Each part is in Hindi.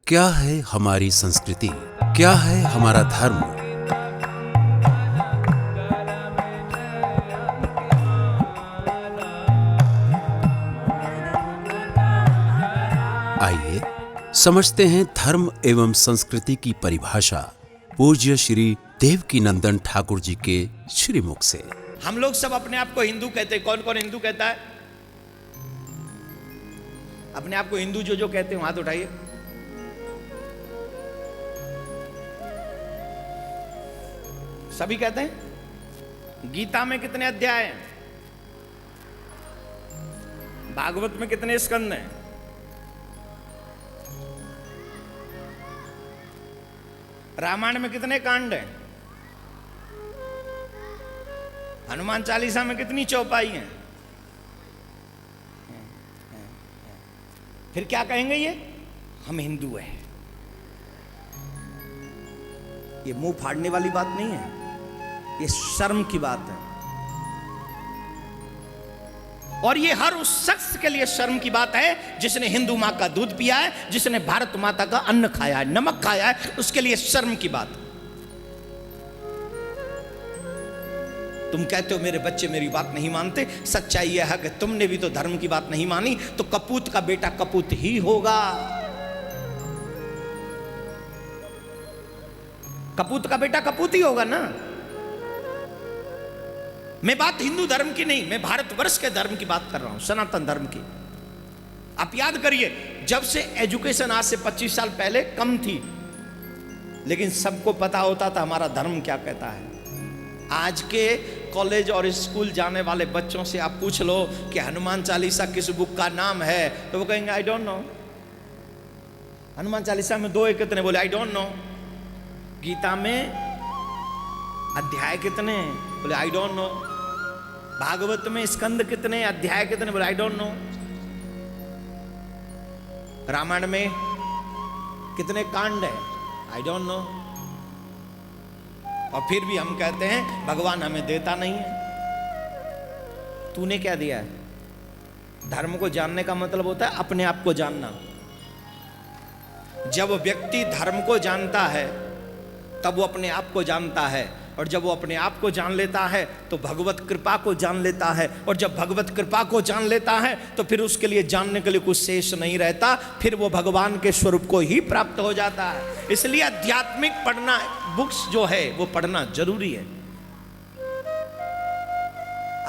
क्या है हमारी संस्कृति, क्या है हमारा धर्म। आइए समझते हैं धर्म एवं संस्कृति की परिभाषा पूज्य श्री देवकीनंदन ठाकुर जी के श्रीमुख से। हम लोग सब अपने आप को हिंदू कहते हैं। कौन कौन हिंदू कहता है? अपने आप को हिंदू जो जो कहते हैं हाथ उठाइए। सभी कहते हैं। गीता में कितने अध्याय हैं? भागवत में कितने स्कंद हैं? रामायण में कितने कांड हैं? हनुमान चालीसा में कितनी चौपाई हैं? फिर क्या कहेंगे ये? हम हिंदू हैं। ये मुंह फाड़ने वाली बात नहीं है, ये शर्म की बात है। और ये हर उस शख्स के लिए शर्म की बात है जिसने हिंदू मां का दूध पिया है, जिसने भारत माता का अन्न खाया है, नमक खाया है, उसके लिए शर्म की बात है। तुम कहते हो मेरे बच्चे मेरी बात नहीं मानते, सच्चाई यह है कि तुमने भी तो धर्म की बात नहीं मानी, तो कपूत का बेटा कपूत ही होगा। कपूत का बेटा कपूत ही होगा ना। मैं बात हिंदू धर्म की नहीं, मैं भारतवर्ष के धर्म की बात कर रहा हूं, सनातन धर्म की। आप याद करिए, जब से एजुकेशन आज से 25 साल पहले कम थी, लेकिन सबको पता होता था हमारा धर्म क्या कहता है। आज के कॉलेज और स्कूल जाने वाले बच्चों से आप पूछ लो कि हनुमान चालीसा किस बुक का नाम है, तो वो कहेंगे I don't know. Hanuman Chalisa में 2 है कितने? बोले आई डोंट नो। गीता में अध्याय कितने? बोले आई डोंट नो। भागवत में स्कंद कितने, अध्याय कितने? बोले आई डोंट नो। रामायण में कितने कांड है? I don't know. और फिर भी हम कहते हैं भगवान हमें देता नहीं है। तूने क्या दिया है? धर्म को जानने का मतलब होता है अपने आप को जानना। जब व्यक्ति धर्म को जानता है तब वो अपने आप को जानता है, और जब वो अपने आप को जान लेता है तो भगवत कृपा को जान लेता है, और जब भगवत कृपा को जान लेता है तो फिर उसके लिए जानने के लिए कुछ शेष नहीं रहता, फिर वो भगवान के स्वरूप को ही प्राप्त हो जाता है। इसलिए आध्यात्मिक पढ़ना, बुक्स जो है वो पढ़ना जरूरी है।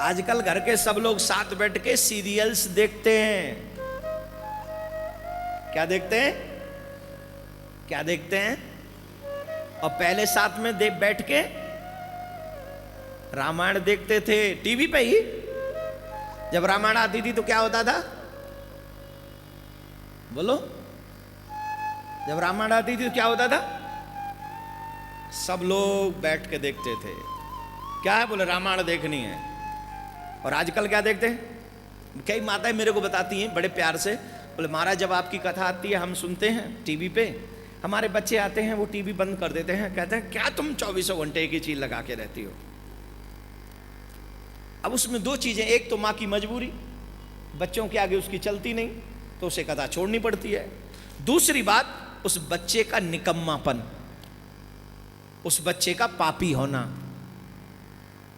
आजकल घर के सब लोग साथ बैठ के सीरियल्स देखते हैं। क्या देखते हैं? क्या देखते हैं? और पहले साथ में बैठ के रामायण देखते थे टीवी पे ही। जब रामायण आती थी तो क्या होता था? बोलो। जब रामायण आती थी तो क्या होता था? सब लोग बैठ के देखते थे। क्या है? बोले रामायण देखनी है। और आजकल क्या देखते हैं? कई माताएं मेरे को बताती हैं बड़े प्यार से, बोले महाराज जब आपकी कथा आती है हम सुनते हैं टीवी पे, हमारे बच्चे आते हैं वो टीवी बंद कर देते हैं, कहते हैं क्या तुम 24 घंटे एक ही चीज लगा के रहती हो। अब उसमें 2 चीजें, एक तो माँ की मजबूरी, बच्चों के आगे उसकी चलती नहीं तो उसे कथा छोड़नी पड़ती है। दूसरी बात, उस बच्चे का निकम्मापन, उस बच्चे का पापी होना,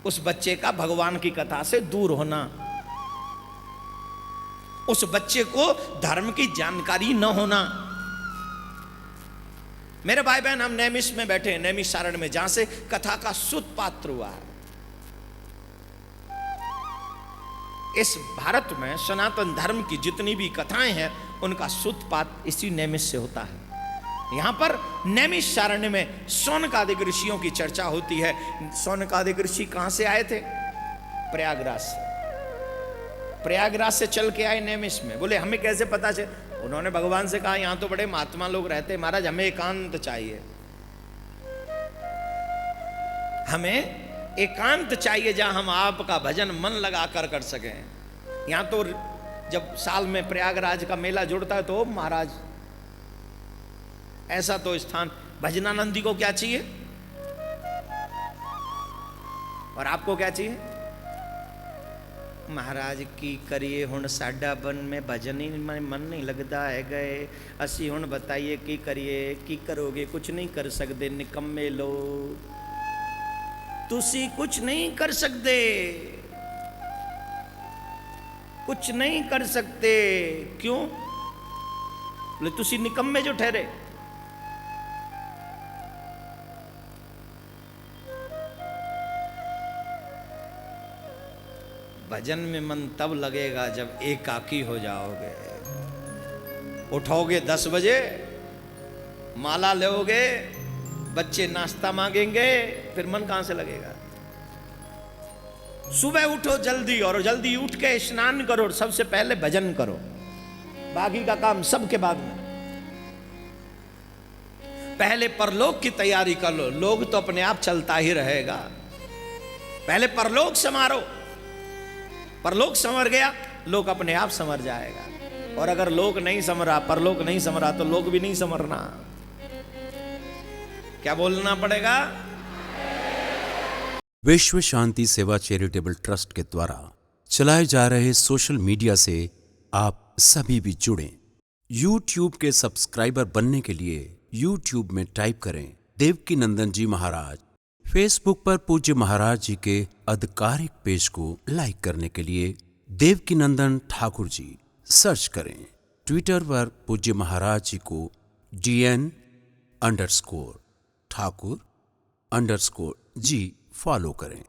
उस बच्चे का भगवान की कथा से दूर होना, उस बच्चे को धर्म की जानकारी न होना। मेरे भाई बहन, हम नैमिष में बैठे हैं, नैमिषारण्य में, जहां से कथा का सूत्रपात हुआ है। इस भारत में सनातन धर्म की जितनी भी कथाएं हैं उनका सूत्रपात इसी नैमिष से होता है। यहां पर नैमिषारण्य में शौनकादिक ऋषियों की चर्चा होती है। शौनकादिक ऋषि कहां से आए थे? प्रयागराज से। प्रयागराज से चल के आए नैमिष में। बोले हमें कैसे पता चले? उन्होंने भगवान से कहा यहां तो बड़े महात्मा लोग रहते हैं, महाराज हमें एकांत चाहिए, हमें एकांत चाहिए जहां हम आपका भजन मन लगाकर कर सकें। यहां तो जब साल में प्रयागराज का मेला जुड़ता है तो महाराज ऐसा तो स्थान, भजनानंदी को क्या चाहिए और आपको क्या चाहिए? महाराज की करिए हुण साडा बन में भजन ही में मन नहीं लगता है गए असी हुण बताइए की करिए की करोगे कुछ नहीं कर सकते निकम्मे लोग तुसी कुछ नहीं कर सकते कुछ नहीं कर सकते क्यों बोले तुसी निकम्मे जो ठहरे भजन में मन तब लगेगा जब एकाकी हो जाओगे उठोगे 10 बजे माला लोगे बच्चे नाश्ता मांगेंगे फिर मन कहां से लगेगा सुबह उठो जल्दी और जल्दी उठ के स्नान करो सबसे पहले भजन करो बाकी का काम सबके बाद में पहले परलोक की तैयारी कर लो लोग तो अपने आप चलता ही रहेगा पहले परलोक संवारो परलोक संवर गया लोक अपने आप संवर जाएगा और अगर लोक नहीं संवरा परलोक नहीं संवरा तो लोक भी नहीं संवरना क्या बोलना पड़ेगा विश्व शांति सेवा चैरिटेबल ट्रस्ट के द्वारा चलाए जा रहे सोशल मीडिया से आप सभी भी जुड़ें YouTube के सब्सक्राइबर बनने के लिए YouTube में टाइप करें देवकीनंदन जी महाराज फेसबुक पर पूज्य महाराज जी के आधिकारिक पेज को लाइक करने के लिए देवकीनंदन ठाकुर जी सर्च करें ट्विटर पर पूज्य महाराज जी को DN_ठाकुर_जी फॉलो करें